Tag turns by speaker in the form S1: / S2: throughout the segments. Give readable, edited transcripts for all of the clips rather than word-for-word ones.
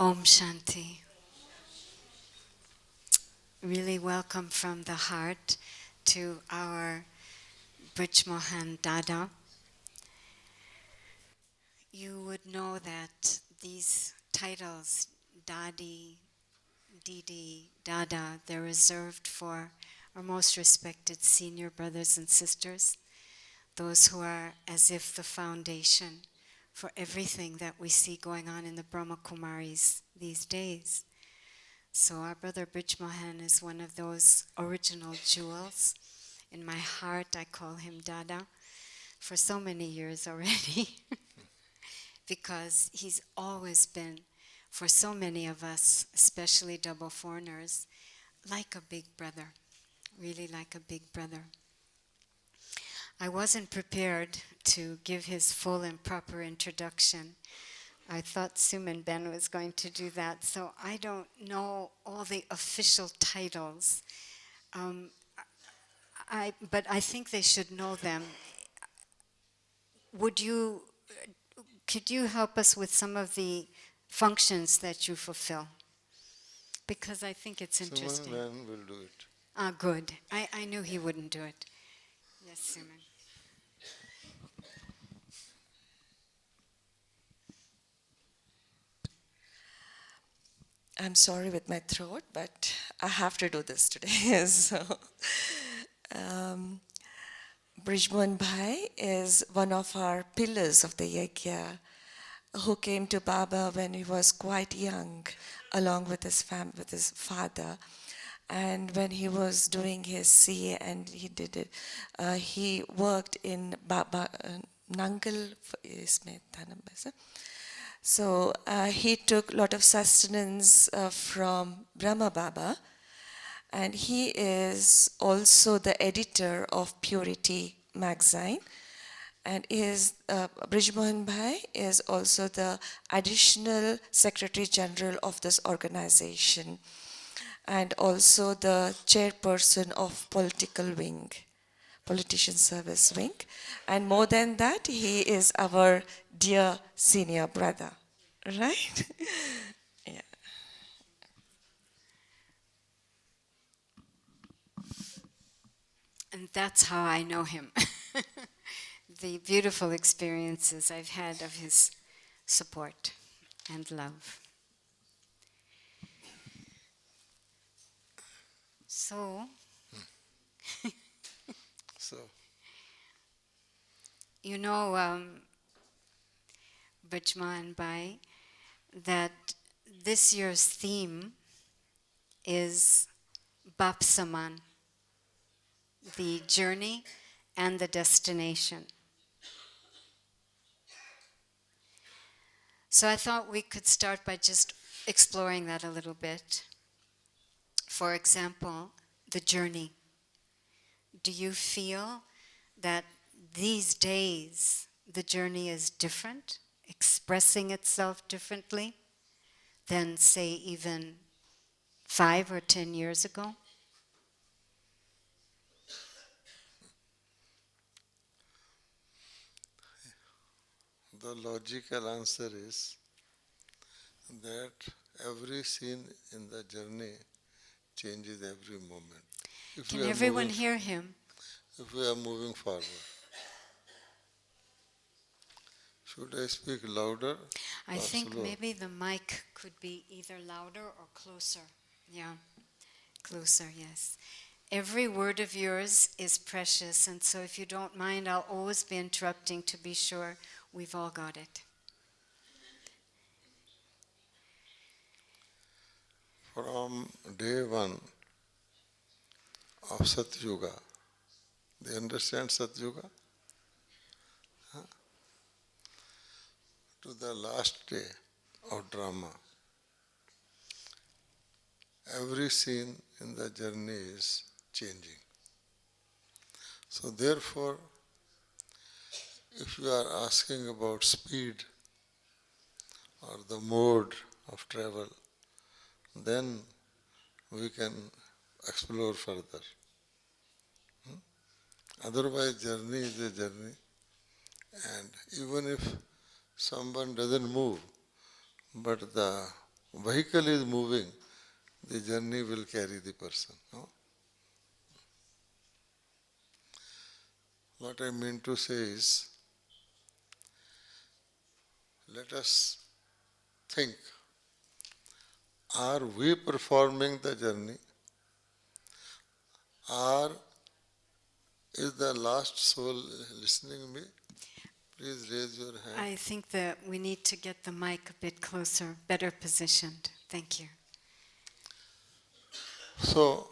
S1: Om Shanti. Really welcome from the heart to our Brij Mohan Dada. You would know that these titles, Dadi, Didi, Dada, they're reserved for our most respected senior brothers and sisters, those who are as if the foundation for everything that we see going on in the Brahma Kumaris these days. So our brother Brij Mohan is one of those original jewels. In my heart, I call him Dada for so many years already, because he's always been, for so many of us, especially double foreigners, like a big brother, really like a big brother. I wasn't prepared to give his full and proper introduction. I thought Suman Ben was going to do that, so I don't know all the official titles. But I think they should know them. Could you help us with some of the functions that you fulfill? Because I think it's interesting.
S2: Suman Man will do it.
S1: Good. I knew he wouldn't do it. Yes, Suman.
S3: I'm sorry with my throat, but I have to do this today. So, Brij Mohan Bhai is one of our pillars of the Yajna, who came to Baba when he was quite young, along with his with his father. And when he was doing his CA and he did it, he worked in Baba Nangal. So he took a lot of sustenance from Brahma Baba, and he is also the editor of Purity magazine, and Brij Mohan Bhai is also the additional Secretary General of this organization, and also the chairperson of politician service wing. And more than that, he is our dear senior brother, right? Yeah.
S1: And that's how I know him. The beautiful experiences I've had of his support and love. So, you know, Brij Mohan Bhai, that this year's theme is Bap Saman, the journey and the destination. So I thought we could start by just exploring that a little bit. For example, the journey. Do you feel that these days the journey is different, expressing itself differently than, say, even 5 or 10 years ago?
S2: The logical answer is that every scene in the journey changes every moment.
S1: Can everyone hear him?
S2: If we are moving forward. Should I speak louder?
S1: I think
S2: slow?
S1: maybe the mic could be either louder or closer. Yeah, closer, yes. Every word of yours is precious, and so if you don't mind, I'll always be interrupting to be sure we've all got it.
S2: From day one of Satyuga, they understand Satyuga? Huh? To the last day of drama, every scene in the journey is changing. So therefore, if you are asking about speed or the mode of travel, then we can explore further. Otherwise, journey is a journey, and even if someone doesn't move, but the vehicle is moving, the journey will carry the person. No? What I mean to say is, let us think, are we performing the journey, or is the last soul listening me? Please raise your hand.
S1: I think that we need to get the mic a bit closer, better positioned. Thank you.
S2: So,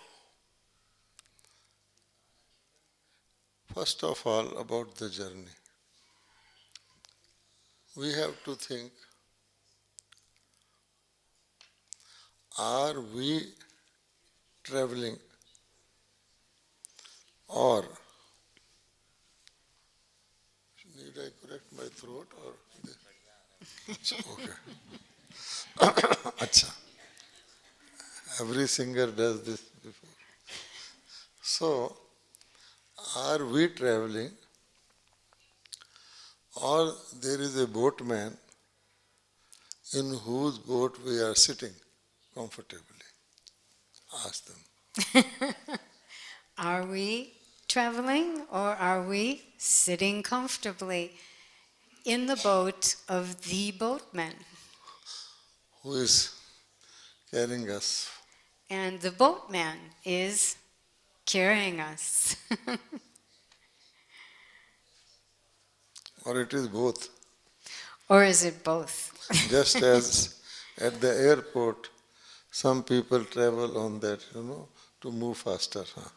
S2: first of all, about the journey. We have to think, are we traveling, or need I correct my throat or okay. Acha. Every singer does this before. So, are we traveling, or there is a boatman in whose boat we are sitting comfortably? Ask them.
S1: Are we traveling or are we sitting comfortably in the boat of the boatman?
S2: Who is carrying us?
S1: And the boatman is carrying us.
S2: Or it is both?
S1: Or is it both?
S2: Just as at the airport, some people travel on that, to move faster. Huh?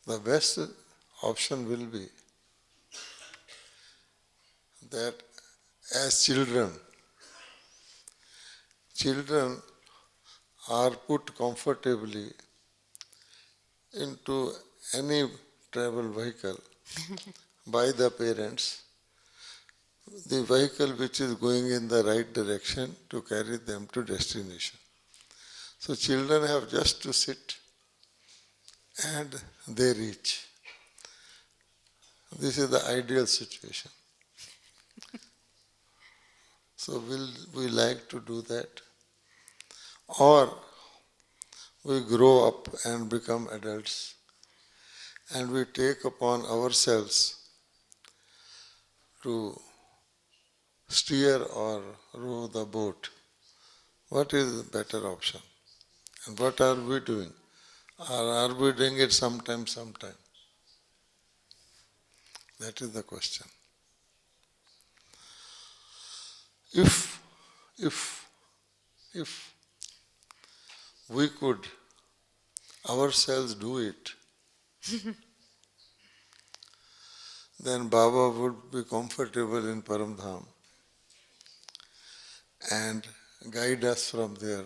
S2: The best option will be that as children are put comfortably into any travel vehicle by the parents, the vehicle which is going in the right direction to carry them to destination. So children have just to sit and they reach. This is the ideal situation. So will we like to do that? Or we grow up and become adults and we take upon ourselves to steer or row the boat. What is the better option? And what are we doing? Or are we doing it sometime? That is the question. If we could ourselves do it, then Baba would be comfortable in Paramdham and guide us from there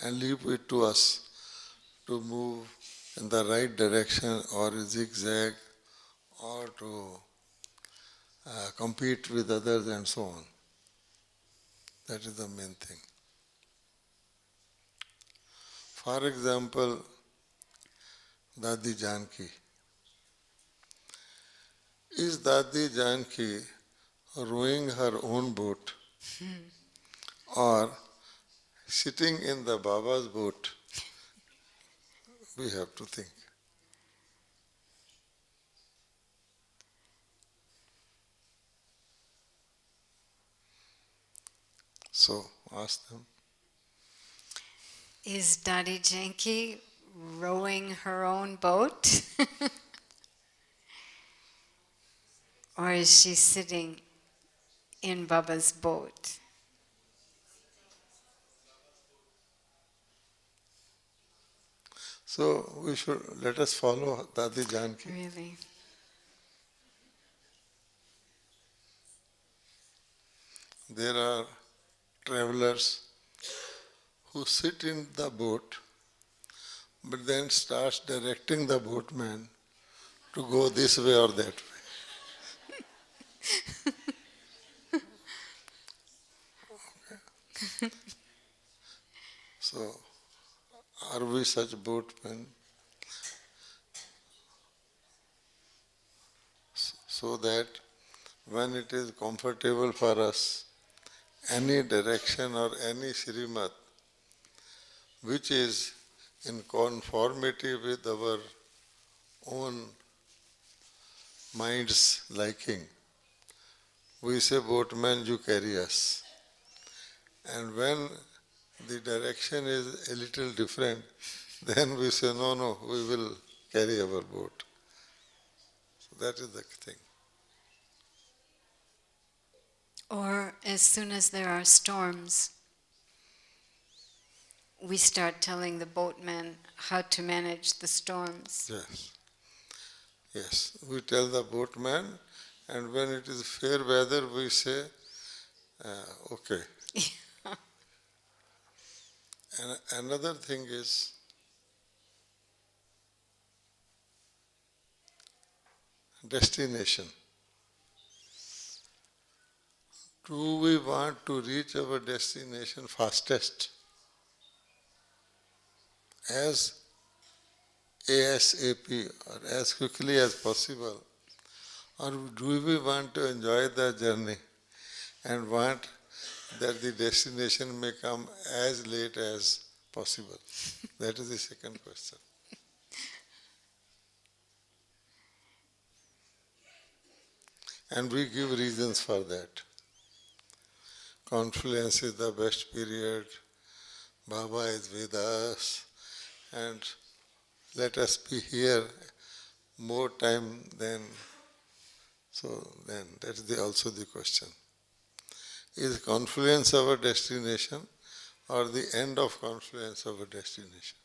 S2: and leave it to us to move in the right direction or zigzag or to compete with others and so on. That is the main thing. For example, Dadi Janki. Is Dadi Janki rowing her own boat or sitting in the Baba's boat? We have to think. So ask them.
S1: Is Dadi Janki rowing her own boat? Or is she sitting in Baba's boat?
S2: So we should let us follow Dadi Janki.
S1: Really?
S2: There are travelers who sit in the boat but then starts directing the boatman to go this way or that way. Okay. So, are we such boatmen? So that when it is comfortable for us, any direction or any Srimad which is in conformity with our own mind's liking, we say, boatman, you carry us. And when the direction is a little different, then we say, no, no, we will carry our boat. So that is the thing.
S1: Or as soon as there are storms, we start telling the boatmen how to manage the storms.
S2: Yes. Yes. We tell the boatman, and when it is fair weather, we say, okay. And another thing is, destination. Do we want to reach our destination fastest? As ASAP or as quickly as possible? Or do we want to enjoy the journey and want that the destination may come as late as possible? That is the second question. And we give reasons for that. Confluence is the best period, Baba is with us, and let us be here more time than. So then that is also the question. Is confluence our destination or the end of confluence our destination?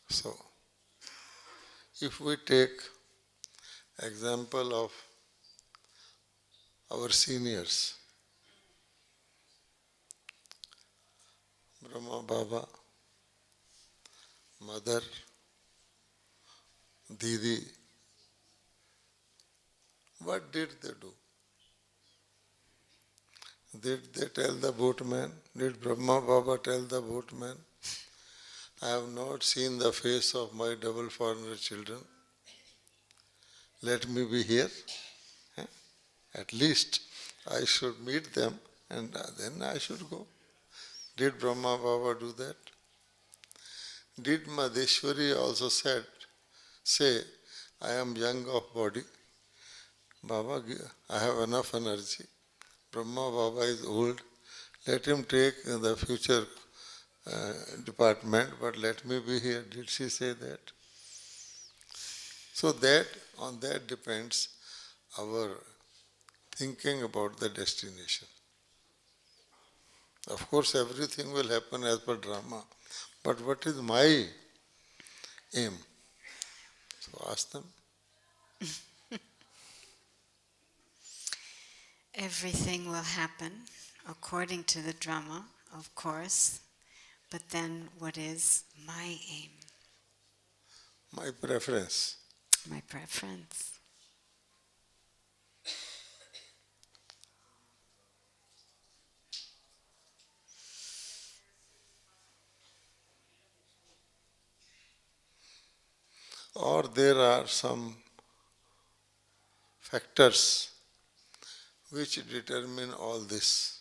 S2: So, if we take example of our seniors, Brahma Baba, Mother, Didi, what did they do? Did they tell the boatman? Did Brahma Baba tell the boatman, I have not seen the face of my double foreigner children. Let me be here. Eh? At least I should meet them and then I should go. Did Brahma Baba do that? Did Madheshwari also say, I am young of body. Baba, I have enough energy. Brahma Baba is old. Let him take the future department, but let me be here. Did she say that? So that on that depends our thinking about the destination. Of course, everything will happen as per drama, but what is my aim? So ask them.
S1: Everything will happen according to the drama, of course, but then what is my aim,
S2: My preference.
S1: my preference?
S2: Or there are some factors which determine all this.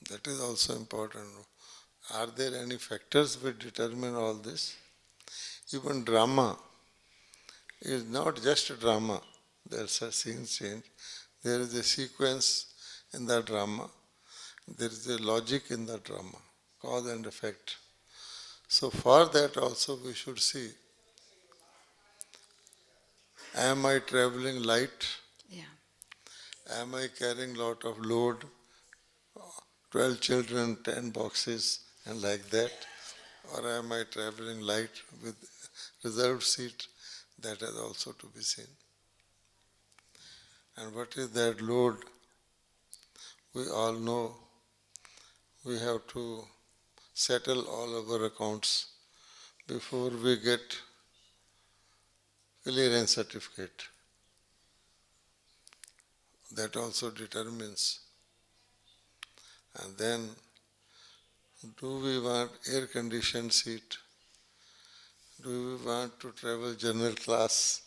S2: That is also important. Are there any factors which determine all this? Even drama is not just a drama. There's a scene change. There is a sequence in the drama. There is a logic in the drama, cause and effect. So for that also we should see, am I traveling light?
S1: Yeah.
S2: Am I carrying lot of load? 12 children, 10 boxes and like that? Or am I traveling light with reserved seat? That is also to be seen. And what is that load? We all know we have to settle all our accounts before we get clearance certificate. That also determines. And then, do we want air-conditioned seat? Do we want to travel general class?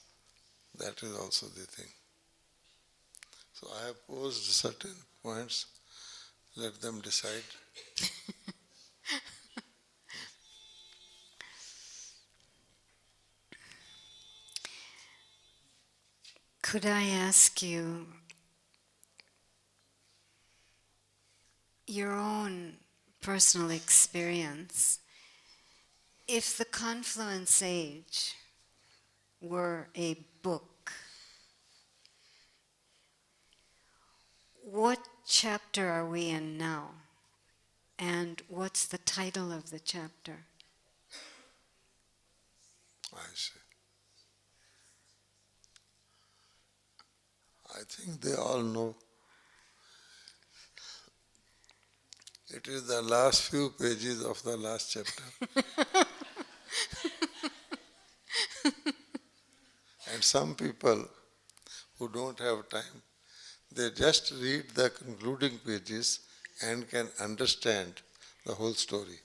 S2: That is also the thing. So I have posed certain points. Let them decide.
S1: Could I ask you your own personal experience? If the Confluence Age were a book, what chapter are we in now? And what's the title of the chapter?
S2: I say. I think they all know. It is the last few pages of the last chapter. And some people who don't have time, they just read the concluding pages and can understand the whole story.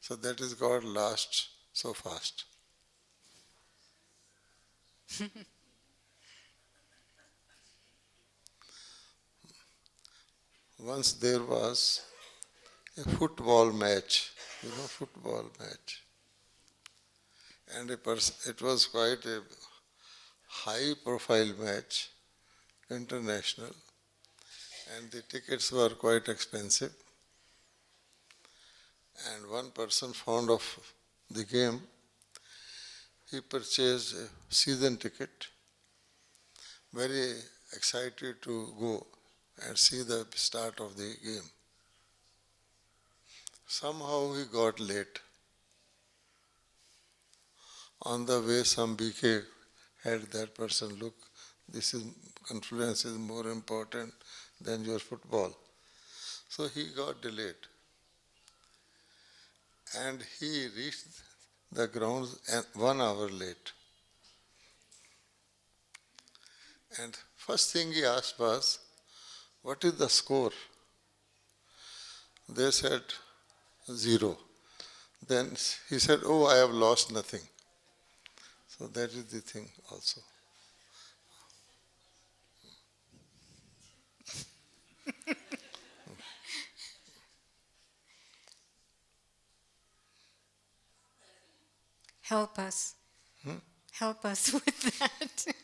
S2: So that is called last so fast. Once there was a football match, football match. And it was quite a high profile match, international, and the tickets were quite expensive. And one person fond of the game, he purchased a season ticket, very excited to go and see the start of the game. Somehow he got late. On the way, some BK had that person, look, this is Confluence is more important than your football. So he got delayed. And he reached the grounds 1 hour late. And first thing he asked was, what is the score? They said 0. Then he said, oh, I have lost nothing. So that is the thing also.
S1: Help us. Help us with that.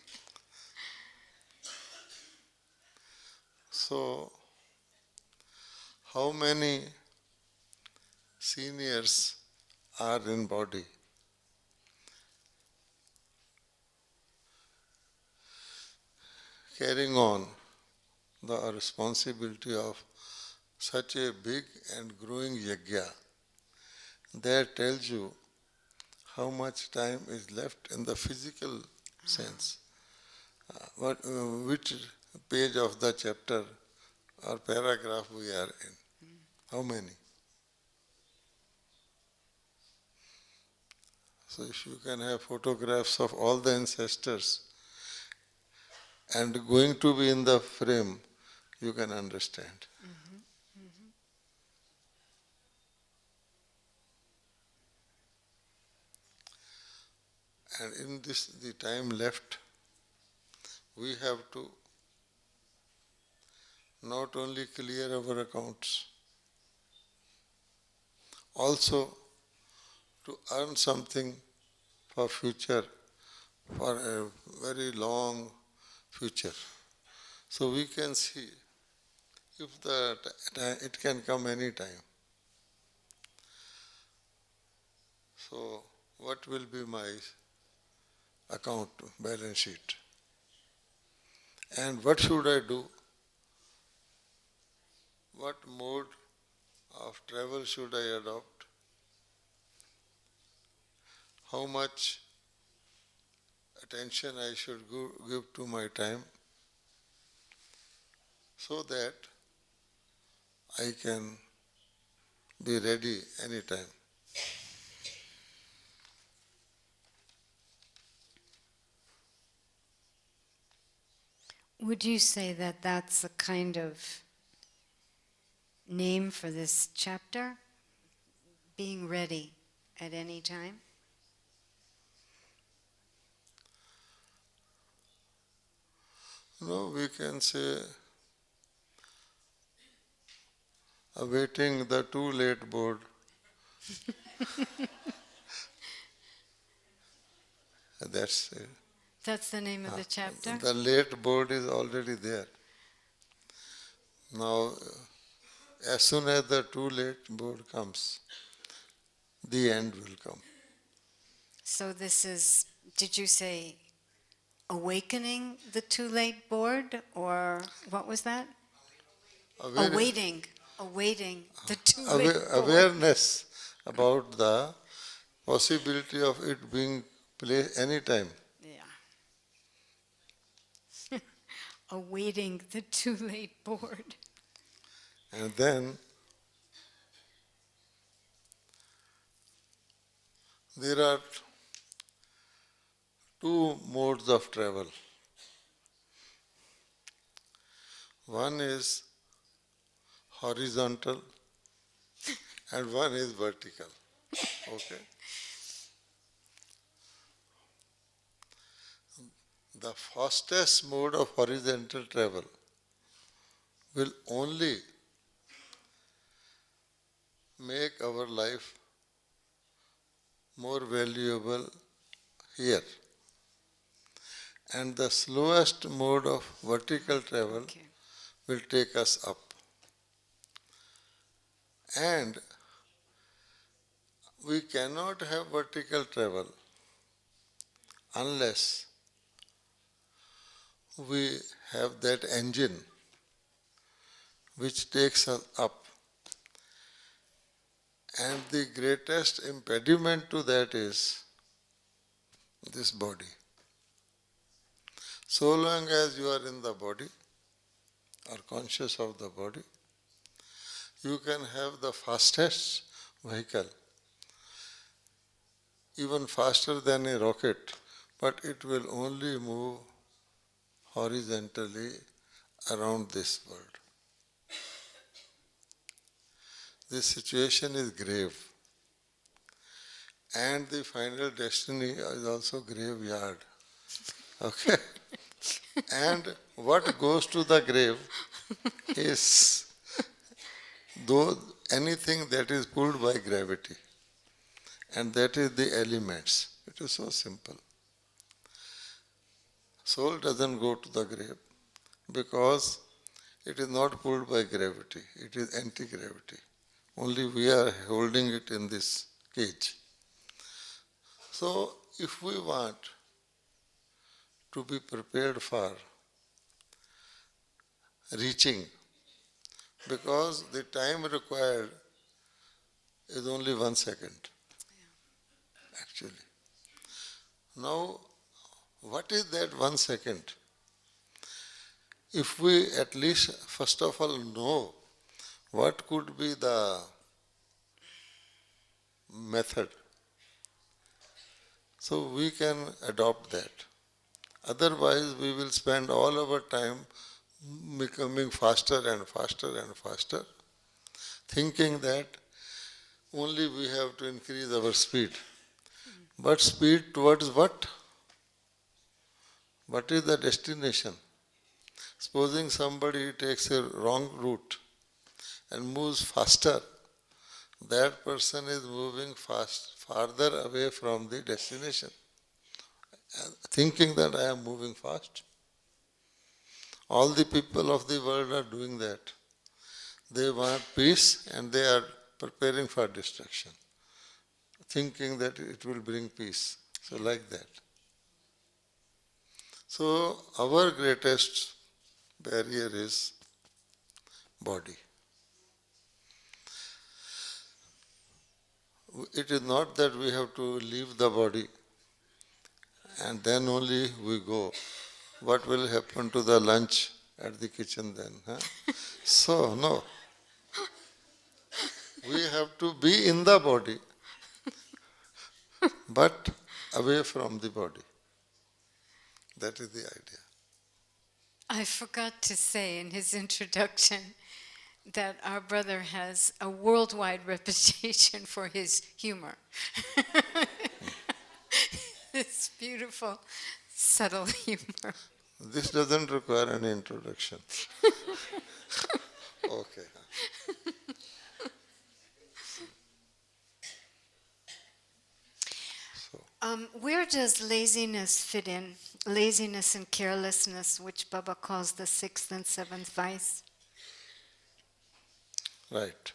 S2: So, how many seniors are in body? Carrying on the responsibility of such a big and growing yajna, that tells you how much time is left in the physical sense. Which page of the chapter or paragraph we are in? How many? So if you can have photographs of all the ancestors and going to be in the frame, you can understand. And in this, the time left, we have to not only clear our accounts, also to earn something for future, for a very long future. So we can see if it can come any time. So what will be my account balance sheet? And what should I do? What mode of travel should I adopt? How much attention I should give to my time so that I can be ready anytime.
S1: Would you say that that's a kind of name for this chapter? Being ready. at any time?
S2: No, we can say awaiting the too late board. That's it.
S1: That's the name of the chapter?
S2: The late board is already there. Now, as soon as the too late board comes, the end will come.
S1: So this is, did you say awakening the too late board, or what was that? Awaiting the too late board.
S2: Awareness about the possibility of it being placed anytime.
S1: Yeah. Awaiting the too late board.
S2: And then there are two modes of travel. One is horizontal and one is vertical. Okay? The fastest mode of horizontal travel will only make our life more valuable here. And the slowest mode of vertical travel
S1: Okay.
S2: will take us up. And we cannot have vertical travel unless we have that engine which takes us up. And the greatest impediment to that is this body. So long as you are in the body, or conscious of the body, you can have the fastest vehicle, even faster than a rocket, but it will only move horizontally around this world. This situation is grave. And the final destiny is also graveyard. Okay? And what goes to the grave is though anything that is pulled by gravity. And that is the elements. It is so simple. Soul doesn't go to the grave because it is not pulled by gravity. It is anti-gravity. Only we are holding it in this cage. So, if we want to be prepared for reaching, because the time required is only 1 second, actually. Now, what is that 1 second? If we at least, first of all, know what could be the method, so we can adopt that. Otherwise, we will spend all our time becoming faster and faster and faster, thinking that only we have to increase our speed. But speed towards what? What is the destination? Supposing somebody takes a wrong route and moves faster, that person is moving farther away from the destination, thinking that I am moving fast. All the people of the world are doing that. They want peace and they are preparing for destruction, thinking that it will bring peace. So like that. So our greatest barrier is body. It is not that we have to leave the body and then only we go. What will happen to the lunch at the kitchen then? Huh? So, no. We have to be in the body, but away from the body. That is the idea.
S1: I forgot to say in his introduction that our brother has a worldwide reputation for his humor. It's beautiful, subtle humor.
S2: This doesn't require any introduction. Okay. So,
S1: Where does laziness fit in? Laziness and carelessness, which Baba calls the sixth and seventh vice.
S2: right.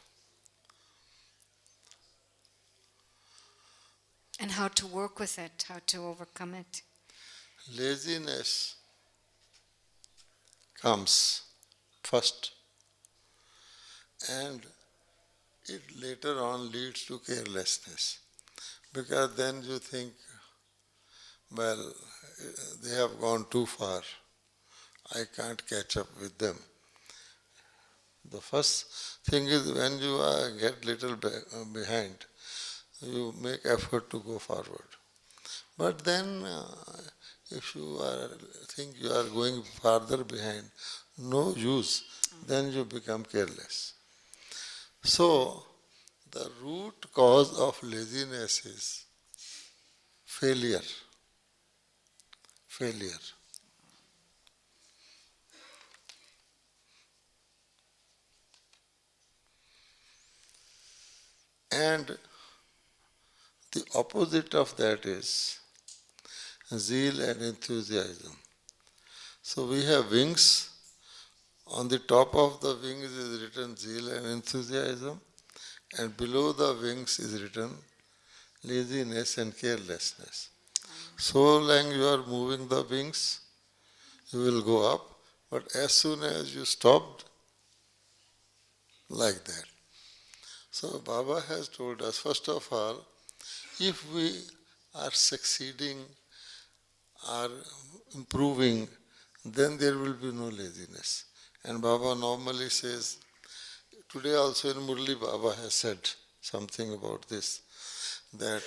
S1: And how to work with it, how to overcome it.
S2: Laziness comes first and it later on leads to carelessness. Because then you think, well, they have gone too far. I can't catch up with them. The first thing is when you get little behind, you make effort to go forward. But then, if you think you are going farther behind, no use, then you become careless. So, the root cause of laziness is failure. Failure. And the opposite of that is zeal and enthusiasm. So we have wings. On the top of the wings is written zeal and enthusiasm, and below the wings is written laziness and carelessness. So long you are moving the wings, you will go up, but as soon as you stopped, like that. So Baba has told us, first of all, if we are succeeding, are improving, then there will be no laziness. And Baba normally says, today also in Murli Baba has said something about this, that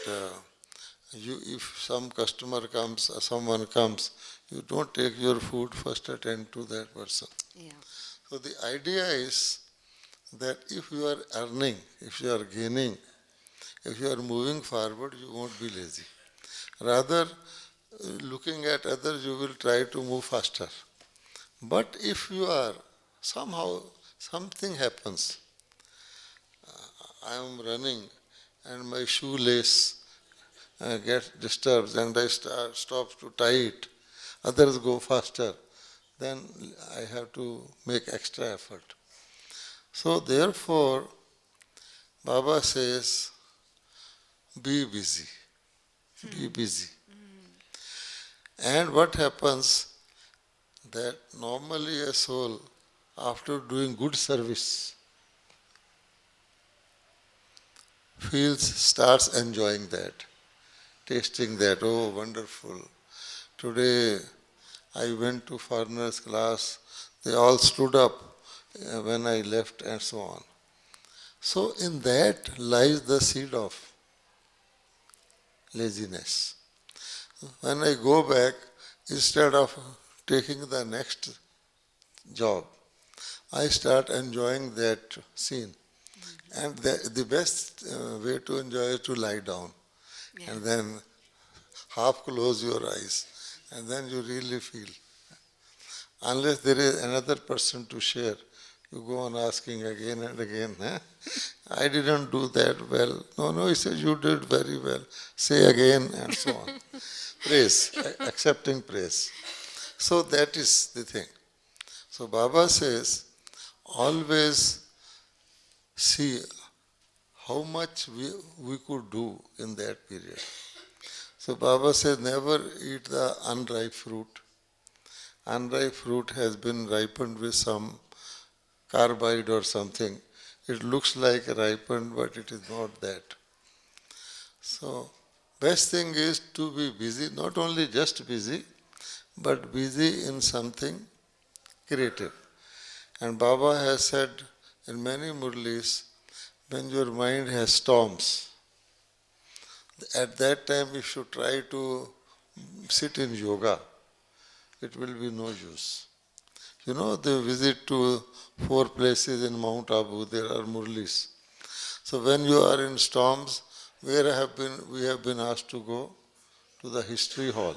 S2: if some customer comes or someone comes, you don't take your food, first attend to that person.
S1: Yeah.
S2: So the idea is that if you are earning, if you are gaining, if you are moving forward, you won't be lazy. Rather, looking at others, you will try to move faster. But if you are somehow, something happens, I am running and my shoelace gets disturbed and I stop to tie it, others go faster, then I have to make extra effort. So therefore, Baba says, be busy, be busy. And what happens that normally a soul, after doing good service, starts enjoying that, tasting that, oh wonderful. Today I went to foreigners class, they all stood up when I left and so on. So in that lies the seed of laziness. When I go back, instead of taking the next job, I start enjoying that scene. And the best way to enjoy is to lie down
S1: Yeah.
S2: and then half close your eyes and then you really feel. Unless there is another person to share, you go on asking again and again, I didn't do that well. No, he says, you did very well. Say again and so on. Praise, accepting praise. So that is the thing. So Baba says, always see how much we could do in that period. So Baba says, never eat the unripe fruit. Unripe fruit has been ripened with some carbide or something. It looks like ripened, but it is not that. So, best thing is to be busy, not only just busy, but busy in something creative. And Baba has said in many murlis, when your mind has storms, at that time if you try to sit in yoga, it will be no use. You know, they visit to 4 places in Mount Abu, there are Murlis. So when you are in storms, we have been asked to go to the history hall.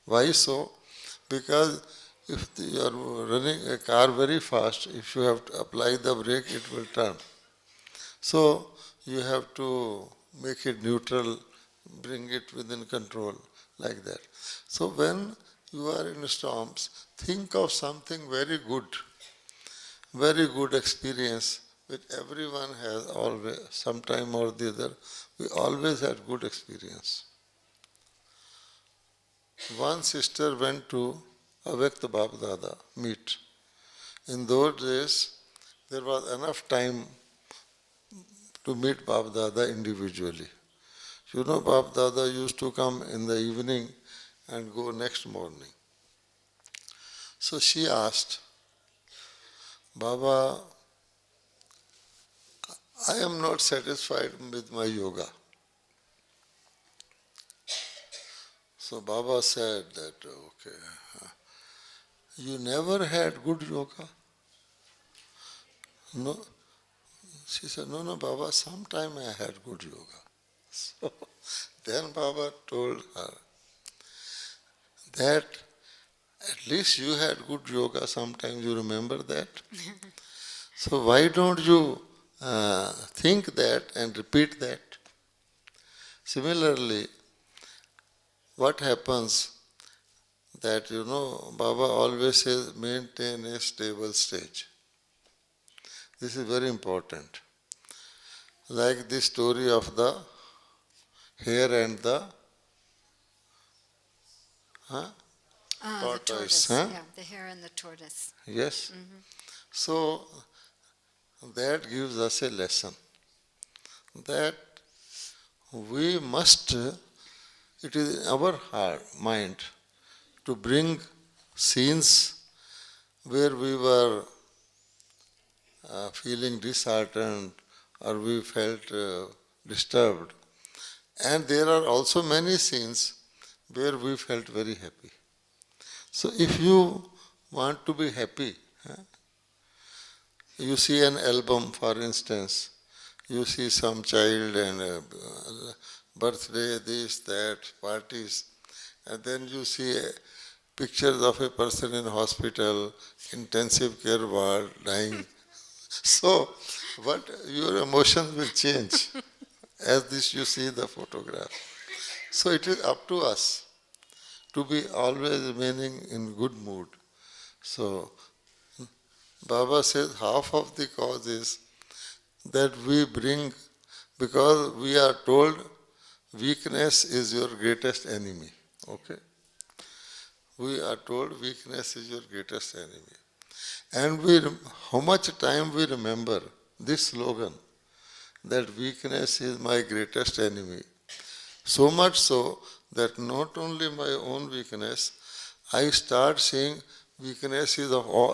S2: Why so? Because if you are running a car very fast, if you have to apply the brake, it will turn. So you have to make it neutral, bring it within control, like that. So when you are in storms, think of something very good experience which everyone has always, sometime or the other. We always had good experience. One sister went to Avyakt Bap Dada meet. In those days, there was enough time to meet Bap Dada individually. You know, Bap Dada used to come in the evening and go next morning. So she asked, Baba, I am not satisfied with my yoga. So Baba said that, okay, you never had good yoga? No. She said, no, Baba, sometime I had good yoga. So then Baba told her that at least you had good yoga, sometimes you remember that. So why don't you think that and repeat that? Similarly, what happens that, you know, Baba always says maintain a stable stage. This is very important. Like the story of the hare and the
S1: The
S2: tortoise.
S1: tortoise.
S2: Huh?
S1: Yeah, the hare and the tortoise.
S2: Yes. So that gives us a lesson that we must, it is in our heart, mind, to bring scenes where we were feeling disheartened or we felt disturbed. And there are also many scenes where we felt very happy. So if you want to be happy, you see an album, for instance, you see some child and birthday, this, that, parties, and then you see pictures of a person in hospital, intensive care ward, dying. So, what your emotions will change as this you see the photograph. So it is up to us to be always remaining in good mood. So Baba says half of the cause is that we bring, because we are told weakness is your greatest enemy. Okay? We are told weakness is your greatest enemy. And how much time we remember this slogan, that weakness is my greatest enemy. So much so that not only my own weakness, I start seeing weakness is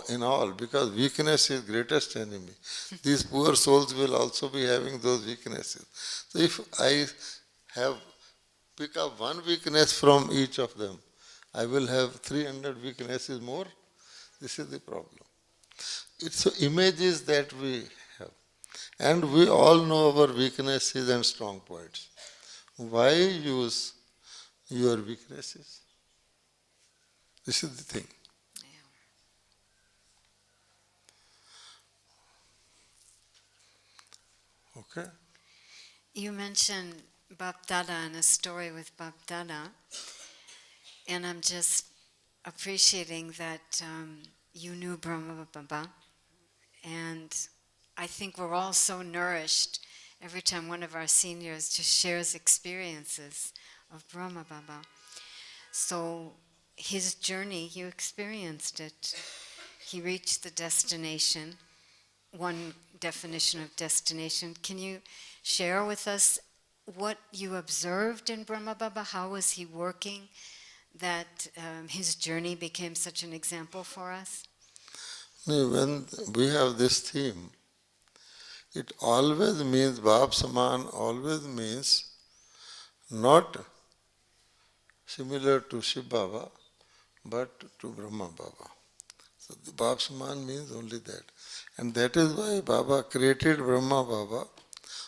S2: in all, because weakness is greatest enemy. These poor souls will also be having those weaknesses. So if I have pick up one weakness from each of them, I will have 300 weaknesses more. This is the problem. It's images that we have. And we all know our weaknesses and strong points. Why use your weaknesses? This is the thing. Okay?
S1: You mentioned Bap Dada and a story with Bap Dada, and I'm just appreciating that you knew Brahma Baba, and I think we're all so nourished every time one of our seniors just shares experiences of Brahma Baba. So his journey, you experienced it. He reached the destination, one definition of destination. Can you share with us what you observed in Brahma Baba? How was he working that his journey became such an example for us?
S2: When we have this theme, it always means, Bap Saman always means not similar to Shiv Baba, but to Brahma Baba. So the Bap Saman means only that. And that is why Baba created Brahma Baba,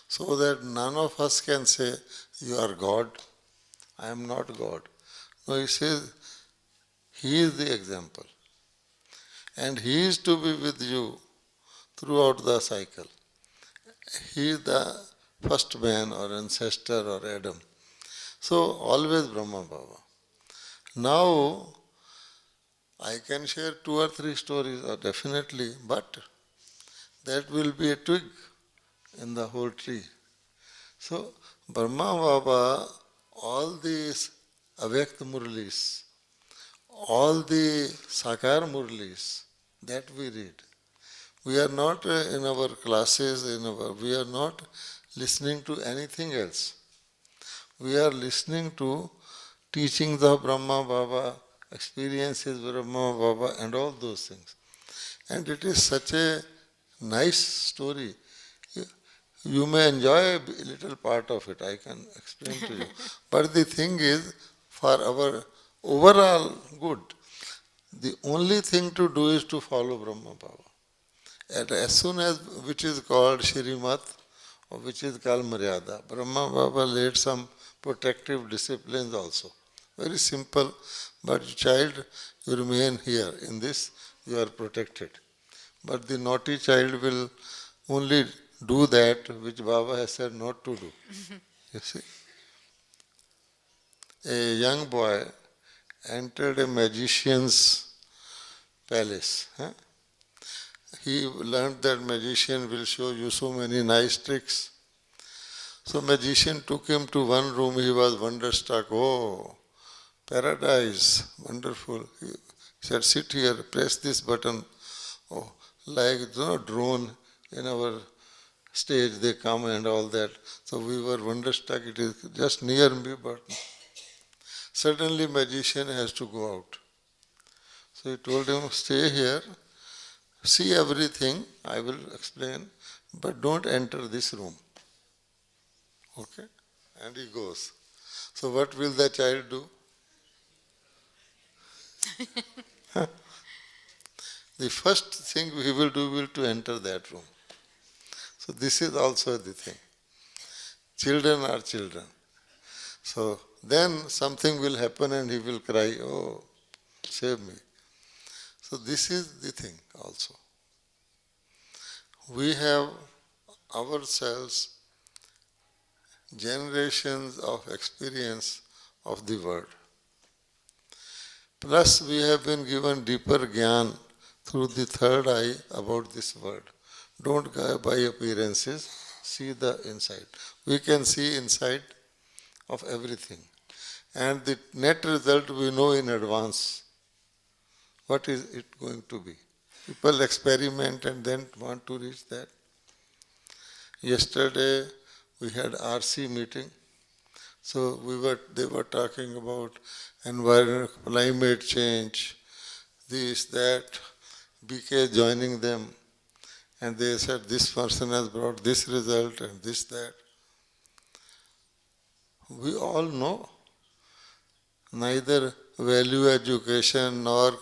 S2: so that none of us can say, you are God, I am not God. No, he says, he is the example. And he is to be with you throughout the cycle. He is the first man or ancestor or Adam. So always Brahma Baba. Now I can share 2 or 3 stories, definitely, but that will be a twig in the whole tree. So Brahma Baba, all these Avyakt Murlis, all the Sakar Murlis that we read, we are not in our classes, we are not listening to anything else. We are listening to teachings of Brahma Baba, experiences of Brahma Baba, and all those things. And it is such a nice story. You may enjoy a little part of it, I can explain to you. But the thing is, for our overall good, the only thing to do is to follow Brahma Baba. And as soon as, which is called Shrimat, or which is called Maryada, Brahma Baba laid some protective disciplines also. Very simple, but child, you remain here. In this, you are protected. But the naughty child will only do that which Baba has said not to do. You see? A young boy entered a magician's palace. He learned that magician will show you so many nice tricks. So magician took him to one room, he was wonderstruck. Oh, paradise, wonderful. He said, sit here, press this button. Oh, like drone in our stage they come and all that. So we were wonderstruck, it is just near me, but suddenly magician has to go out. So he told him, stay here, see everything, I will explain, but don't enter this room. Okay? And he goes. So what will the child do? The first thing he will do will to enter that room. So this is also the thing. Children are children. So then something will happen and he will cry, oh, save me. So this is the thing also. We have ourselves generations of experience of the word. Plus we have been given deeper gyan through the third eye about this word. Don't go by appearances, see the inside. We can see inside of everything. And the net result we know in advance. What is it going to be? People experiment and then want to reach that. Yesterday we had RC meeting. So they were talking about environment, climate change, this, that, BK joining them. And they said this person has brought this result and this, that. We all know neither value education nor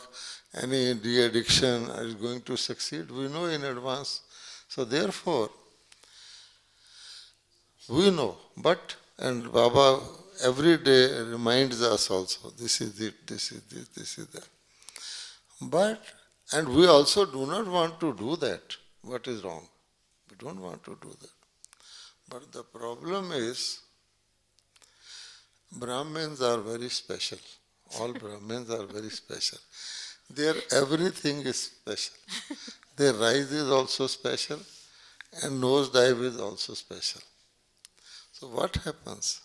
S2: any de-addiction is going to succeed. We know in advance. So therefore, we know. But, and Baba every day reminds us also, this is it, this is this, this is that. But, and we also do not want to do that. What is wrong? We don't want to do that. But the problem is, Brahmins are very special. All Brahmins are very special. Their everything is special. Their rise is also special and nose dive is also special. So what happens?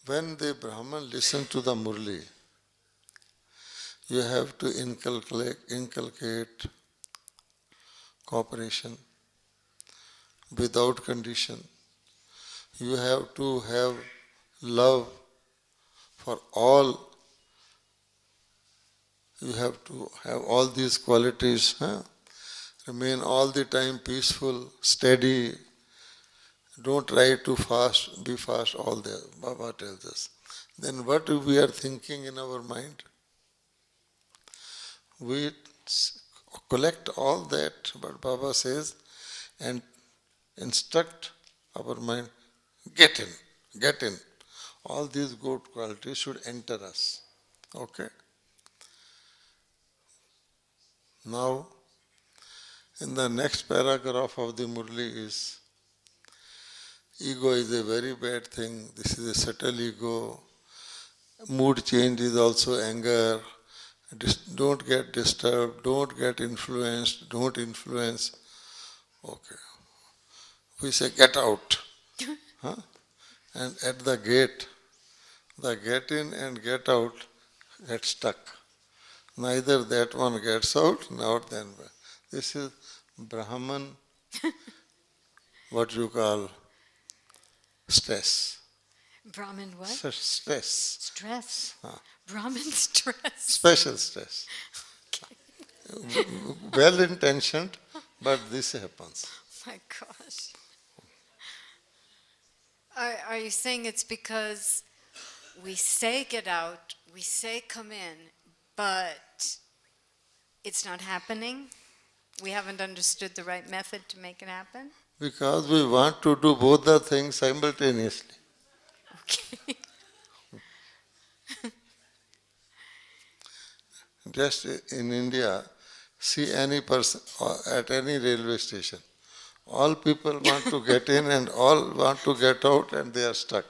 S2: When the Brahman listen to the Murli, you have to inculcate cooperation without condition. You have to have love for all. You have to have all these qualities. Remain all the time peaceful, steady. Don't try to fast, be fast all there. Baba tells us. Then what we are thinking in our mind? we collect all that, but Baba says, and instruct our mind, get in, get in. All these good qualities should enter us. Okay? Now, in the next paragraph of the Murli is, ego is a very bad thing. This is a subtle ego. Mood change is also anger. Don't get disturbed. Don't get influenced. Don't influence. Okay. We say, get out. Huh? And at the gate, the get in and get out get stuck. Neither that one gets out, nor then. This is Brahman, what you call stress.
S1: Brahmin what?
S2: Stress.
S1: Stress.
S2: Ah.
S1: Brahmin stress.
S2: Special stress. Well intentioned, but this happens.
S1: My gosh. Are you saying it's because we say get out, we say come in, but it's not happening? We haven't understood the right method to make it happen?
S2: Because we want to do both the things simultaneously.
S1: Okay.
S2: Just in India, see any person at any railway station. All people want to get in and all want to get out and they are stuck.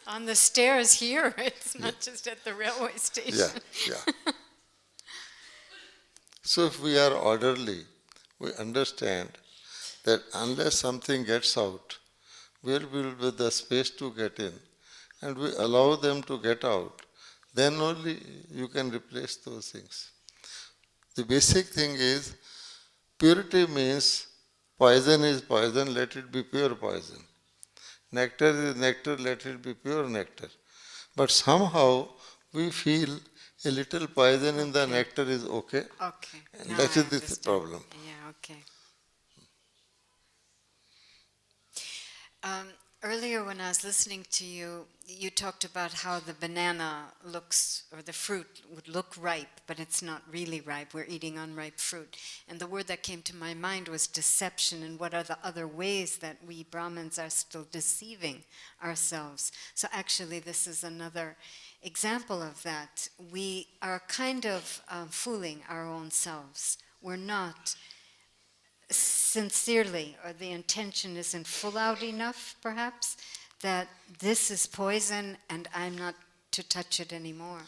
S1: On the stairs here, it's not just at the railway station.
S2: Yeah. So if we are orderly, we understand that unless something gets out, where will be the space to get in, and we allow them to get out, then only you can replace those things. The basic thing is, purity means poison is poison, let it be pure poison. Nectar is nectar, let it be pure nectar. But somehow we feel a little poison in the nectar is okay.
S1: Okay.
S2: And
S1: Now
S2: that
S1: I
S2: is the
S1: understand.
S2: problem.
S1: Yeah, okay. Earlier when I was listening to you, you talked about how the banana looks, or the fruit would look ripe, but it's not really ripe. We're eating unripe fruit. And the word that came to my mind was deception, and what are the other ways that we Brahmins are still deceiving ourselves. So actually this is another example of that. We are kind of fooling our own selves. We're not sincerely, or the intention isn't full out enough, perhaps, that this is poison and I'm not to touch it anymore.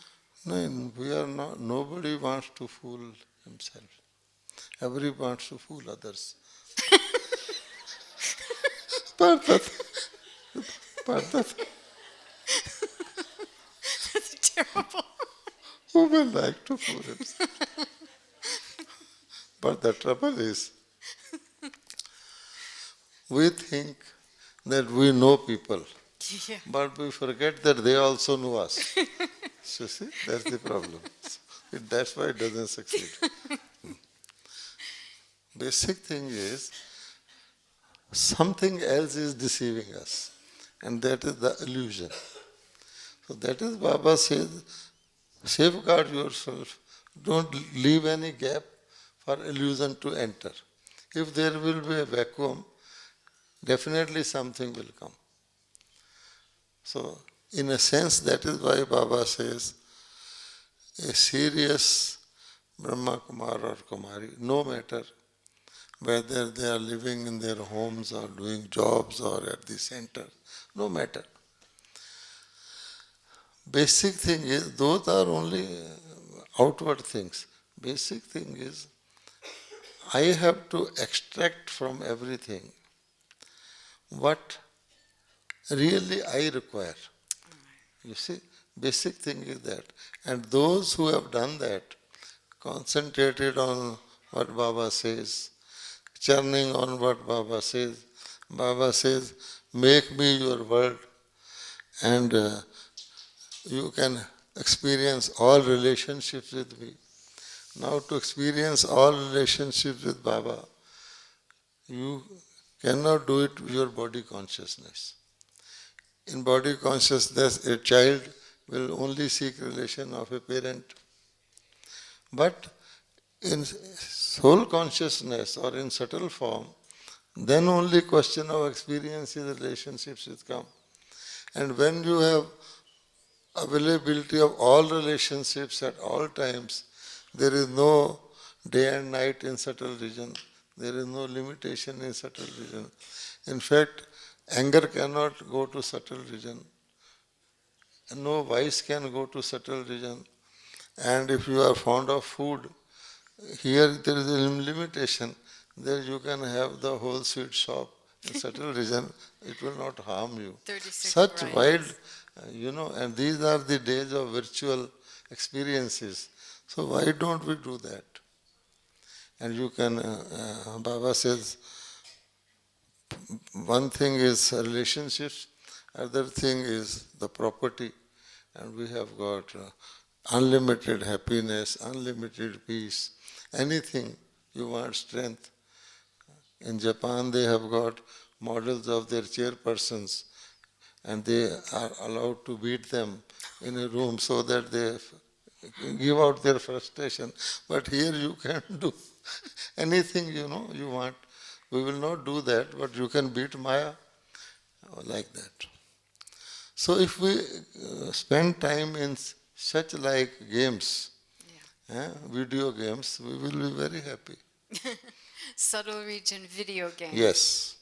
S2: No, we are not, nobody wants to fool himself. Everybody wants to fool others. That's
S1: Terrible.
S2: who will like to fool himself? But the trouble is, we think that we know people,
S1: Yeah.
S2: but we forget that they also know us. So see, that's the problem. That's why it doesn't succeed. Basic thing is, something else is deceiving us, and that is the illusion. So that is Baba says, safeguard yourself. Don't leave any gap for illusion to enter. If there will be a vacuum, definitely something will come. So, in a sense, that is why Baba says, a serious Brahma Kumar or Kumari, no matter whether they are living in their homes or doing jobs or at the center, no matter. Basic thing is, those are only outward things. Basic thing is, I have to extract from everything what really I require. You see, basic thing is that. And those who have done that, concentrated on what Baba says, churning on what Baba says, make me your world, and you can experience all relationships with me. Now to experience all relationships with Baba, you cannot do it with your body consciousness. In body consciousness, a child will only seek relation of a parent. But in soul consciousness or in subtle form, then only question of experiences, relationships will come. And when you have availability of all relationships at all times, there is no day and night in subtle region. There is no limitation in subtle region. In fact, anger cannot go to subtle region. No vice can go to subtle region. And if you are fond of food, here there is a limitation. There you can have the whole sweet shop in subtle region. It will not harm you.
S1: 36
S2: Such wide,
S1: varieties.
S2: and these are the days of virtual experiences. So why don't we do that? And you can, Baba says, one thing is relationships, other thing is the property, and we have got unlimited happiness, unlimited peace, anything you want, strength. In Japan, they have got models of their chairpersons, and they are allowed to beat them in a room so that they give out their frustration. But here you can do anything you want. We will not do that, but you can beat Maya like that. So if we spend time in such like games, video games, we will be very happy.
S1: Subtle region video games.
S2: Yes.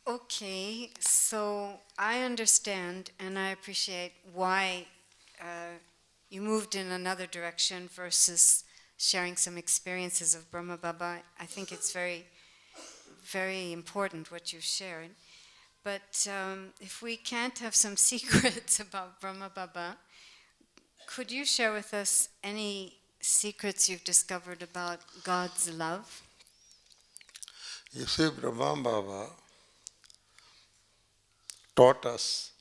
S1: Okay, so I understand and I appreciate why you moved in another direction versus sharing some experiences of Brahma Baba. I think it's very, very important what you've shared. But if we can't have some secrets about Brahma Baba, could you share with us any secrets you've discovered about God's love?
S2: You see, Brahma Baba taught us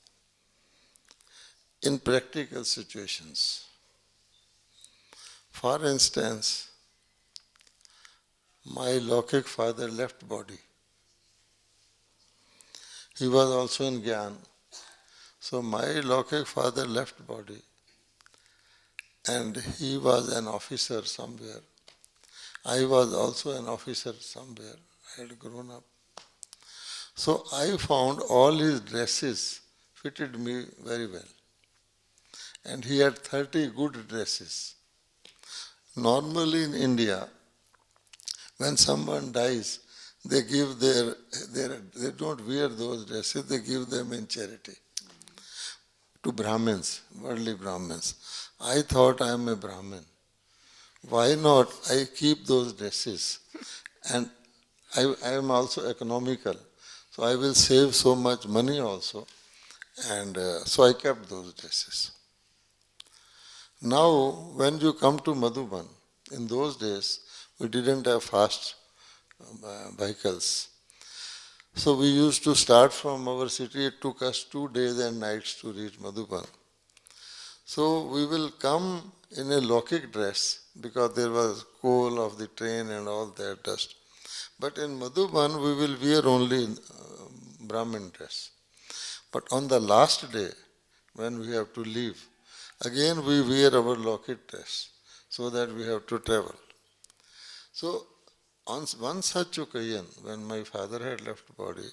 S2: in practical situations. For instance, my Lokik father left body. He was also in Gyan. So my Lokik father left body and he was an officer somewhere. I was also an officer somewhere. I had grown up. So I found all his dresses fitted me very well. And he had 30 good dresses. Normally in India, when someone dies, they give they don't wear those dresses, they give them in charity to Brahmins, worldly Brahmins. I thought I am a Brahmin. Why not I keep those dresses? And I am also economical. So I will save so much money also. And so I kept those dresses. Now, when you come to Madhuban, in those days, we didn't have fast vehicles. So we used to start from our city. It took us 2 days and nights to reach Madhuban. So we will come in a Lokik dress because there was coal of the train and all that dust. But in Madhuban, we will wear only Brahmin dress. But on the last day, when we have to leave, again we wear our Lokik dress so that we have to travel. So on one such occasion, when my father had left body,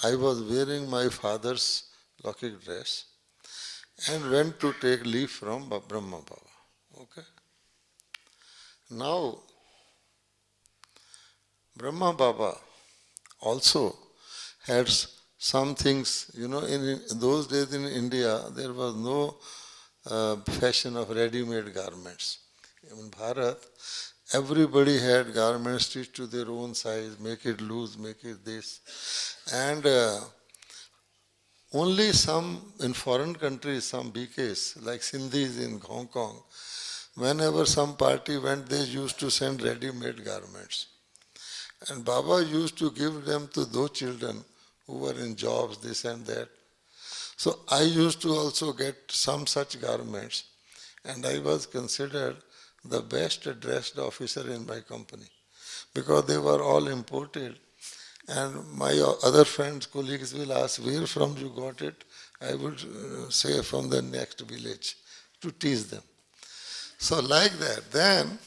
S2: I was wearing my father's Lokik dress and went to take leave from Brahma Baba. Okay. Now, Brahma Baba also had some things, in those days in India, there was no fashion of ready-made garments. In Bharat, everybody had garments stitched to their own size, make it loose, make it this. And only some, in foreign countries, some BKs, like Sindhis in Hong Kong, whenever some party went, they used to send ready-made garments. And Baba used to give them to those children who were in jobs, this and that. So I used to also get some such garments, and I was considered the best dressed officer in my company because they were all imported. And my other friends, colleagues will ask, where from you got it? I would say from the next village to tease them. So like that, then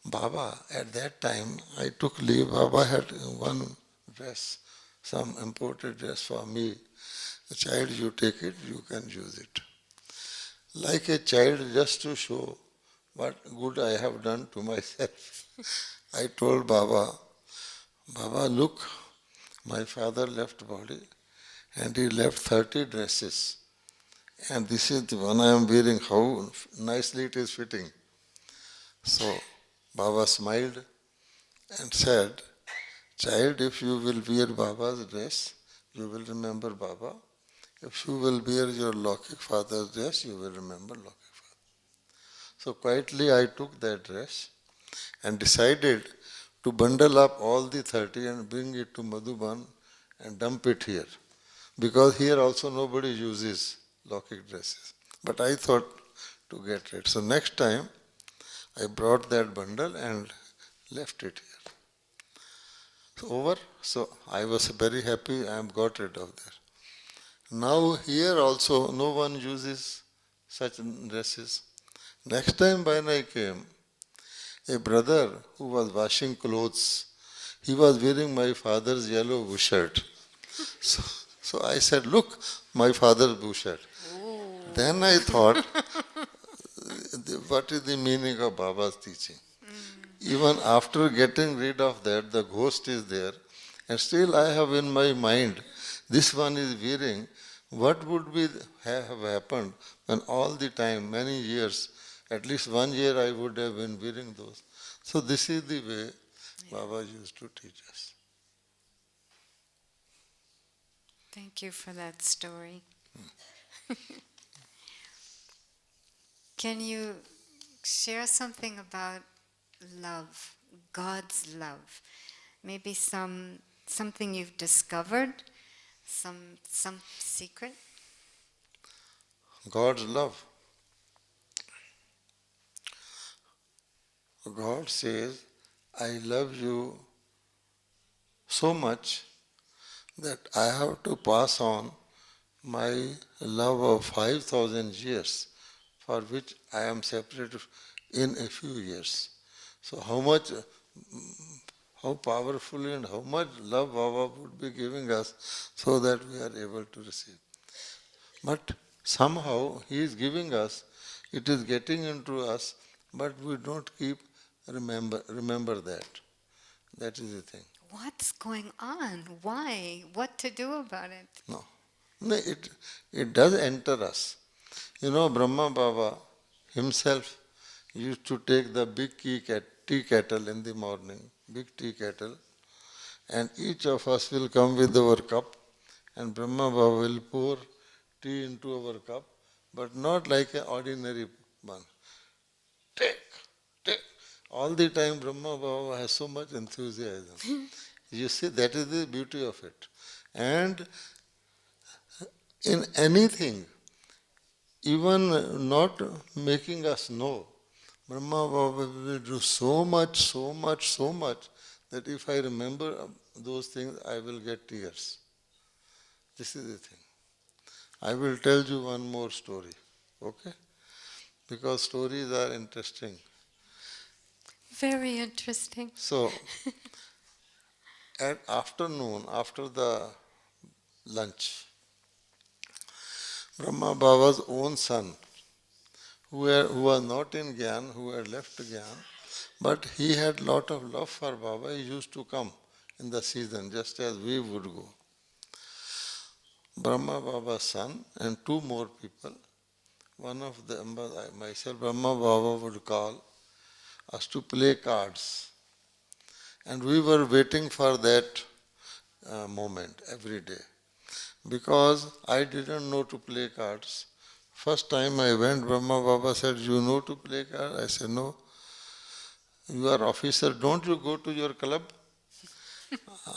S2: Baba, at that time, I took leave. Baba had one dress, some imported dress for me. The child, you take it, you can use it. Like a child, just to show what good I have done to myself. I told Baba, Baba, look, my father left body and he left 30 dresses. And this is the one I am wearing, how nicely it is fitting. So Baba smiled and said, child, if you will wear Baba's dress, you will remember Baba. If you will wear your Lokik father's dress, you will remember Lokik father. So quietly I took that dress and decided to bundle up all the 30 and bring it to Madhuban and dump it here. Because here also nobody uses Lokik dresses. But I thought to get rid. So next time I brought that bundle and left it here. So over. So I was very happy I am got rid of that. Now here also no one uses such dresses. Next time when I came, a brother who was washing clothes, he was wearing my father's yellow bush shirt. So I said, look, my father's bush shirt. Then I thought, what is the meaning of Baba's teaching? Even after getting rid of that, the ghost is there, and still I have in my mind, this one is wearing, what would be have happened when all the time, many years, at least 1 year I would have been wearing those. So this is the way Baba used to teach us.
S1: Thank you for that story. Can you share something about love, God's love? Maybe something you've discovered, some secret?
S2: God's love. God says, I love you so much that I have to pass on my love of 5,000 years for which I am separated in a few years. So how powerfully and how much love Baba would be giving us so that we are able to receive. But somehow He is giving us, it is getting into us, but we don't keep remember that. That is the thing.
S1: What's going on? Why? What to do about it?
S2: No. No, it does enter us. You know, Brahma Baba himself used to take the big tea kettle in the morning, big tea kettle, and each of us will come with our cup, and Brahma Baba will pour tea into our cup, but not like an ordinary one. Take, take. All the time Brahma Baba has so much enthusiasm. You see, that is the beauty of it. And in anything, even not making us know, Brahma Baba will do so much, so much, so much that if I remember those things, I will get tears. This is the thing. I will tell you one more story, okay? Because stories are interesting.
S1: Very interesting.
S2: So, at afternoon, after the lunch, Brahma Baba's own son, who was not in Gyan, who had left Gyan, but he had lot of love for Baba. He used to come in the season, just as we would go. Brahma Baba's son and two more people, one of them was myself, Brahma Baba would call us to play cards. And we were waiting for that moment every day. Because I didn't know to play cards. First time I went, Brahma Baba said, you know to play cards? I said, no. You are officer, don't you go to your club?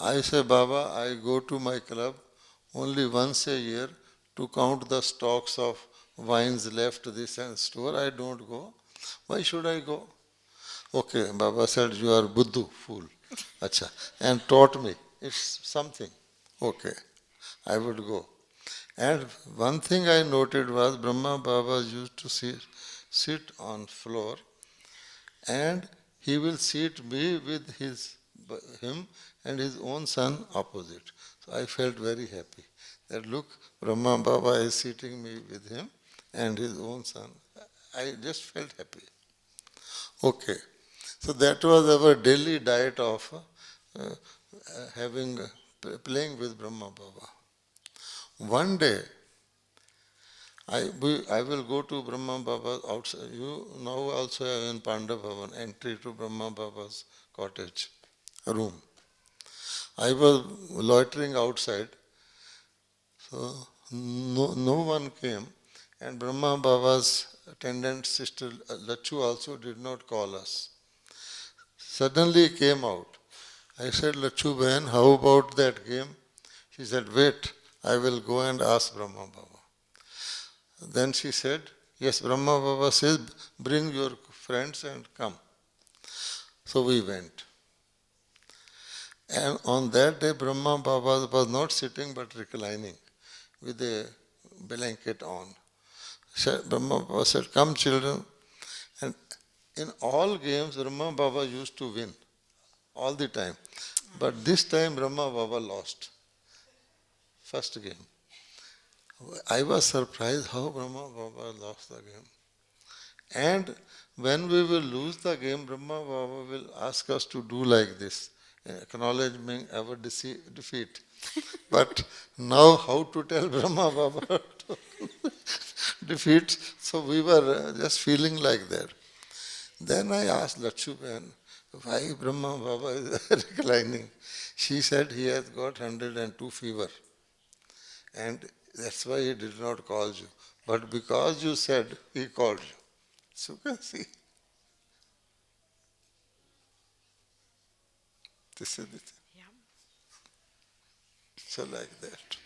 S2: I said, Baba, I go to my club only once a year to count the stocks of wines left this and store. I don't go. Why should I go? Okay, Baba said, you are Buddhu, fool. Acha. And taught me. It's something. Okay, I would go. And one thing I noted was Brahma Baba used to sit on floor, and he will seat me with him and his own son opposite. So I felt very happy that look, Brahma Baba is seating me with him and his own son. I just felt happy. Okay. So that was our daily diet of playing with Brahma Baba. One day, I will go to Brahma Baba outside. You now also have in Pandava Bhavan entry to Brahma Baba's cottage room. I was loitering outside, so no one came, and Brahma Baba's attendant sister Lachu also did not call us. Suddenly came out. I said, Lachu Bahan, how about that game? She said, wait, I will go and ask Brahma Baba. Then she said, yes, Brahma Baba says, bring your friends and come. So we went. And on that day, Brahma Baba was not sitting but reclining with a blanket on. Brahma Baba said, come children. And in all games, Brahma Baba used to win all the time. But this time, Brahma Baba lost. First game. I was surprised how Brahma Baba lost the game. And when we will lose the game, Brahma Baba will ask us to do like this, acknowledging our defeat. But now how to tell Brahma Baba to defeat? So we were just feeling like that. Then I asked Lachuban, why Brahma Baba is reclining? She said he has got 102 fever. And that's why he did not call you. But because you said, he called you. So you can see. This is the thing.
S1: Yeah.
S2: So like that.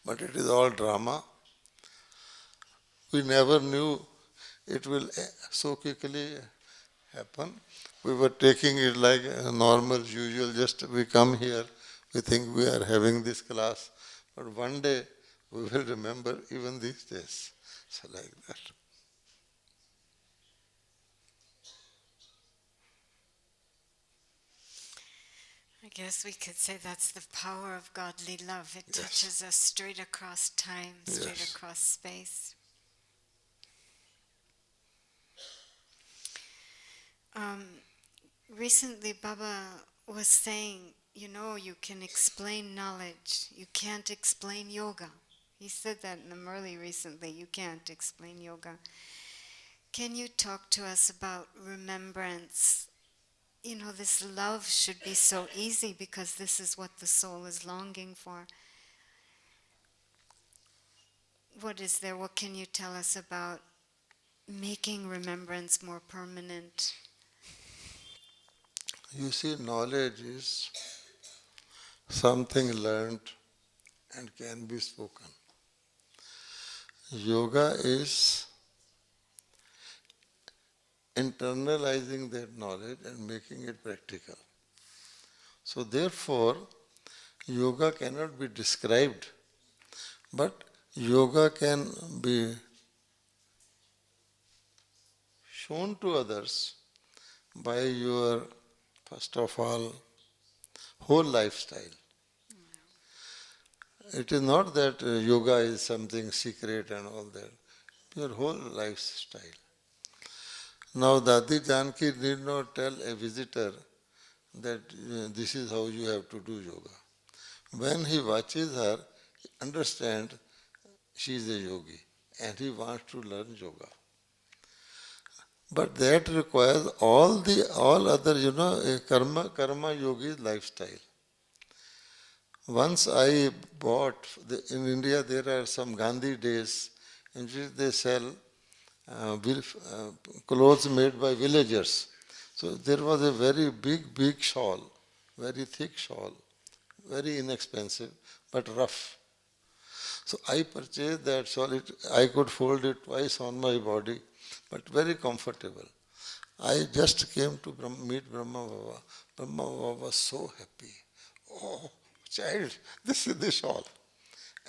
S2: But it is all drama. We never knew it will so quickly happen. We were taking it like normal, usual, just we come here, we think we are having this class. But one day we will remember even these days. So like that.
S1: I guess we could say that's the power of godly love. It
S2: Yes.
S1: touches us straight across time, straight
S2: Yes.
S1: across space. Recently, Baba was saying, you can explain knowledge. You can't explain yoga. He said that in the Murli recently. You can't explain yoga. Can you talk to us about remembrance? This love should be so easy because this is what the soul is longing for. What is there? What can you tell us about making remembrance more permanent?
S2: You see, knowledge is something learned and can be spoken. Yoga is internalizing that knowledge and making it practical. So therefore, yoga cannot be described, but yoga can be shown to others by your, first of all, whole lifestyle. It is not that yoga is something secret and all that. Your whole lifestyle. Now, Dadi Janki did not tell a visitor that this is how you have to do yoga. When he watches her, he understands she is a yogi and he wants to learn yoga. But that requires all other, a karma yogi lifestyle. Once I bought, in India there are some Gandhi days in which they sell clothes made by villagers. So there was a very big shawl, very thick shawl, very inexpensive, but rough. So I purchased that shawl. I could fold it twice on my body, but very comfortable. I just came to meet Brahma Baba. Brahma Baba was so happy. Oh, child, this is the shawl.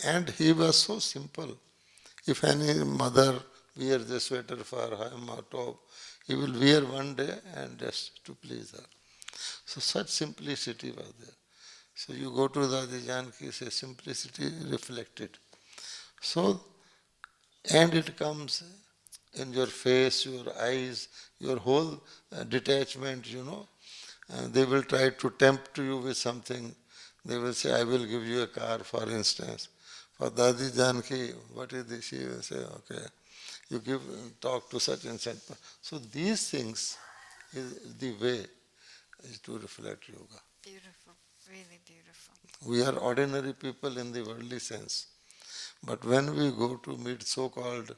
S2: And he was so simple. If any mother wear the sweater for him or top. He will wear one day and just to please her. So such simplicity was there. So you go to Dadi Janki, say simplicity reflected. So, and it comes in your face, your eyes, your whole detachment, they will try to tempt you with something. They will say, I will give you a car, for instance. For Dadi Janki, what is this? She will say, okay, you talk to such and such. So these things is the way is to reflect yoga.
S1: Beautiful, really beautiful.
S2: We are ordinary people in the worldly sense. But when we go to meet so-called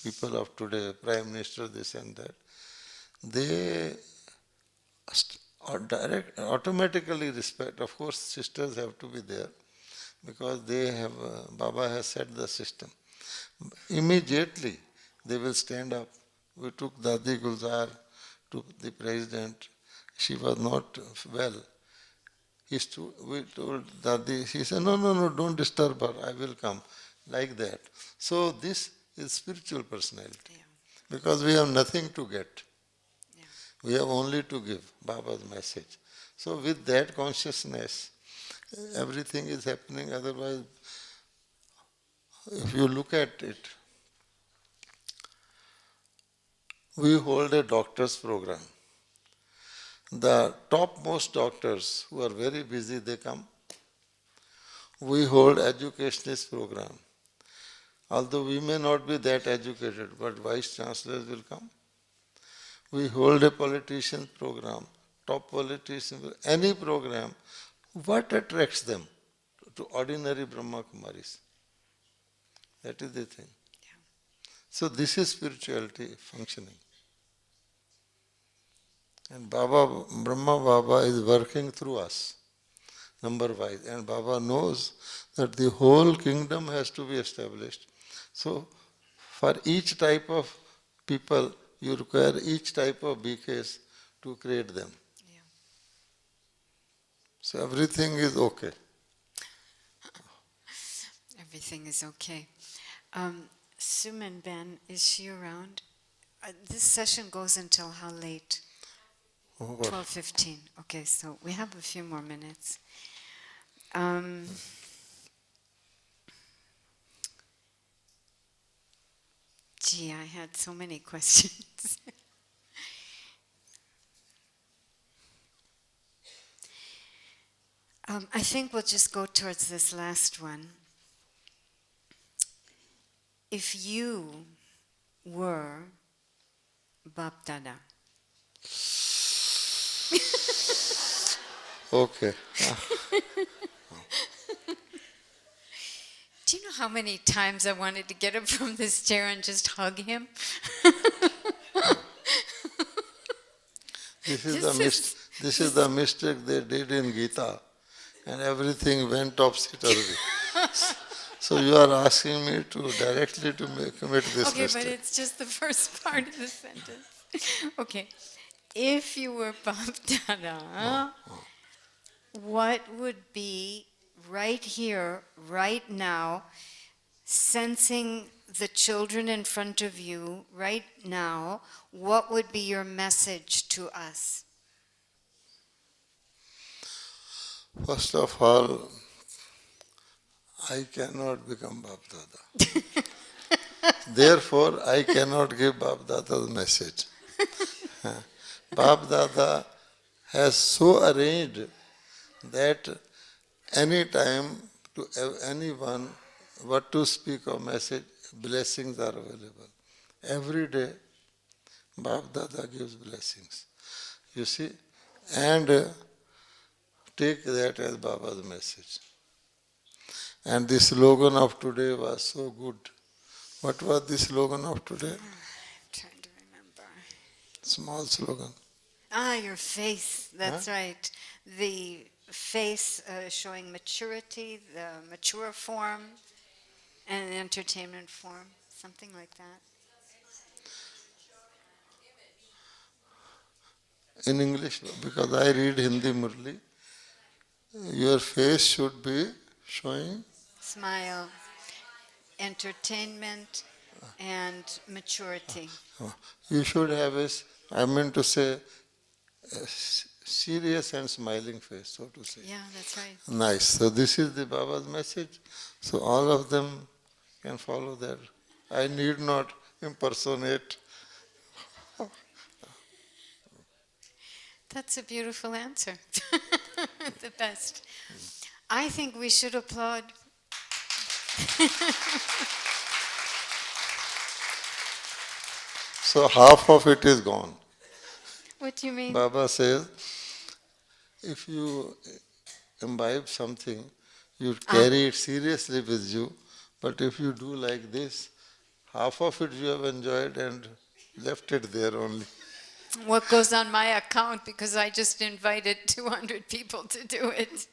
S2: people of today, Prime Minister, this and that, they automatically respect. Of course, sisters have to be there because they have, Baba has set the system. Immediately, they will stand up. We took Dadi Gulzar to the president. She was not well. We told Dadi, she said, no, don't disturb her, I will come. Like that. So this is spiritual personality.
S1: Yeah.
S2: Because we have nothing to get.
S1: Yeah.
S2: We have only to give Baba's message. So with that consciousness, everything is happening. Otherwise, if you look at it, we hold a doctor's program. The topmost doctors who are very busy, they come. We hold educationist program. Although we may not be that educated, but vice chancellors will come. We hold a politician program, top politician, any program. What attracts them to ordinary Brahma Kumaris? That is the thing.
S1: Yeah.
S2: So this is spirituality functioning. And Baba, Brahma Baba is working through us, number wise. And Baba knows that the whole kingdom has to be established. So for each type of people, you require each type of BKs to create them.
S1: Yeah.
S2: So everything is okay.
S1: Everything is okay. Suman Ben, is she around? This session goes until how late?
S2: Oh,
S1: 12:15. Okay, so we have a few more minutes. Gee, I had so many questions. I think we'll just go towards this last one. If you were Bap Dada,
S2: okay.
S1: do you know how many times I wanted to get up from this chair and just hug him?
S2: This is the mistake they did in Gita, and everything went topsy-turvy. So you are asking me to directly to commit this
S1: Okay,
S2: mistake.
S1: but it's just the first part of the sentence. Okay. If you were Bap Dada, what would be right here, right now, sensing the children in front of you right now, what would be your message to us?
S2: First of all, I cannot become Bap Dada. Therefore, I cannot give Bap Dada's message. Bap Dada has so arranged that any time to anyone what to speak of message, blessings are available. Every day, Bap Dada gives blessings. You see, and take that as Baba's message. And the slogan of today was so good. What was the slogan of today?
S1: I'm trying to remember.
S2: Small slogan.
S1: Your face, that's right. The face showing maturity, the mature form, and entertainment form, something like that.
S2: In English, because I read Hindi Murli, your face should be showing
S1: Smile, entertainment, and maturity.
S2: You should have I mean to say, serious and smiling face, so to say.
S1: Yeah, that's right.
S2: Nice. So this is the Baba's message. So all of them can follow that. I need not impersonate.
S1: That's a beautiful answer. The best. I think we should applaud.
S2: So half of it is gone.
S1: What do you mean?
S2: Baba says, if you imbibe something, you carry it seriously with you. But if you do like this, half of it you have enjoyed and left it there only.
S1: What goes on my account because I just invited 200 people to do it.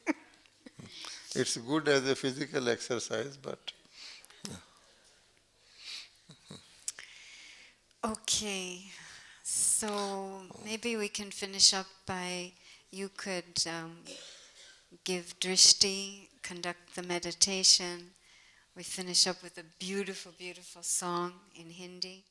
S2: It's good as a physical exercise, but
S1: Okay, so maybe we can finish up by you could give drishti, conduct the meditation. We finish up with a beautiful, beautiful song in Hindi.